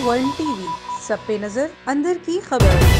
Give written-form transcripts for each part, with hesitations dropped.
One TV, सब पे नजर, अंदर की खबर।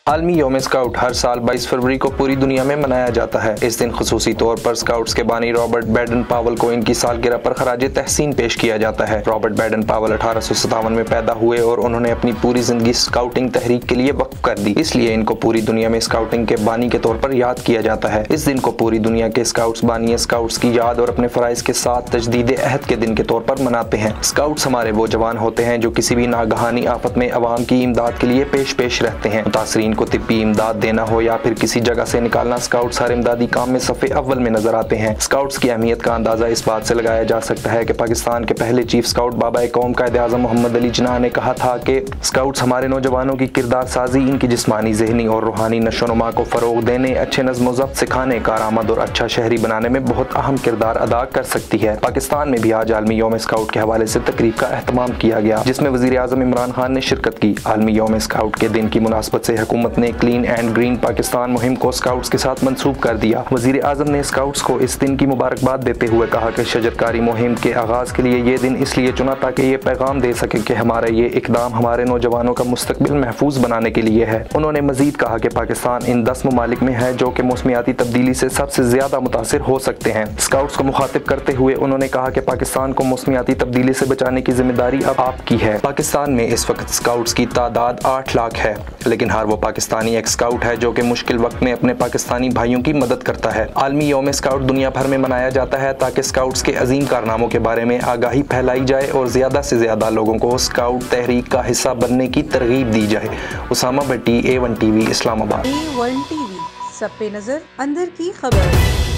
आलमी यौम स्काउट हर साल 22 फरवरी को पूरी दुनिया में मनाया जाता है। इस दिन खुसूसी तौर पर स्काउट्स के बानी रॉबर्ट बैडन पावल को इनकी सालगिरह पर खराजे तहसीन पेश किया जाता है। रॉबर्ट बैडन पावल 1857 में पैदा हुए और उन्होंने अपनी पूरी जिंदगी स्काउटिंग तहरीक के लिए वक्फ कर दी, इसलिए इनको पूरी दुनिया में स्काउटिंग के बानी के तौर पर याद किया जाता है। इस दिन को पूरी दुनिया के स्काउट्स बानी स्काउट्स की याद और अपने फराइज के साथ तजदीद अहद के दिन के तौर पर मनाते हैं। स्काउट्स हमारे वो जवान होते हैं जो किसी भी नागहानी आफत में अवाम की इमदाद के लिए पेश रहते हैं। मुतासरीन को तिब्बी इमदाद देना हो या फिर किसी जगह से निकालना, स्काउट्स हर इमदादी काम में सफ़े अव्वल में नजर आते हैं। स्काउट्स की अहमियत का अंदाजा इस बात से लगाया जा सकता है कि पाकिस्तान के पहले चीफ स्काउट बाबा कौम कायद-ए-आज़म मोहम्मद अली जिन्ना ने कहा था कि स्काउट्स हमारे नौजवानों की किरदार साजी, इनकी जिस्मानी, ज़हनी और रूहानी नशोनुमा को फरोग देने, अच्छे नज़्म व ज़ब्त सिखाने, कारआमद और अच्छा शहरी बनाने में बहुत अहम किरदार अदा कर सकती है। पाकिस्तान में भी आज आलमी यौम स्काउट के हवाले से तकरीब का एहतमाम किया गया, जिसमें वज़ीर-ए-आज़म इमरान खान ने शिरकत की। आलमी यौम स्काउट के दिन की मुनासबत से हुकूमत ने क्लीन एंड ग्रीन पाकिस्तान मुहिम को स्काउट्स के साथ मंसूब कर दिया। वज़ीर आज़म ने स्काउट्स को इस दिन की मुबारकबाद देते हुए कहा कि शजरकारी मुहिम के आगाज के लिए ये दिन इसलिए चुना ताकि ये पैगाम दे सके कि हमारा ये इकदाम हमारे नौजवानों का मुस्तकबिल महफूज बनाने के लिए है। उन्होंने मजीद कहा कि पाकिस्तान इन 10 ममालिक में है जो कि मौसमियाती तब्दीली से सबसे ज्यादा मुतासिर हो सकते हैं। स्काउट्स को मुखातिब करते हुए उन्होंने कहा कि पाकिस्तान को मौसमियाती तब्दीली से बचाने की जिम्मेदारी अब आपकी है। पाकिस्तान में इस वक्त स्काउट्स की तादाद 8 लाख है, लेकिन हर वो पाकिस्तानी एक स्काउट है जो कि मुश्किल वक्त में अपने पाकिस्तानी भाइयों की मदद करता है। आलमी यौम स्काउट दुनिया भर में मनाया जाता है ताकि स्काउट्स के अजीम कारनामों के बारे में आगाही फैलाई जाए और ज्यादा से ज्यादा लोगों को स्काउट तहरीक का हिस्सा बनने की तरगीब दी जाए। उसामा भट्टी, A1 TV, Islamabad. A1 TV, सब पे नजर, अंदर की खबर।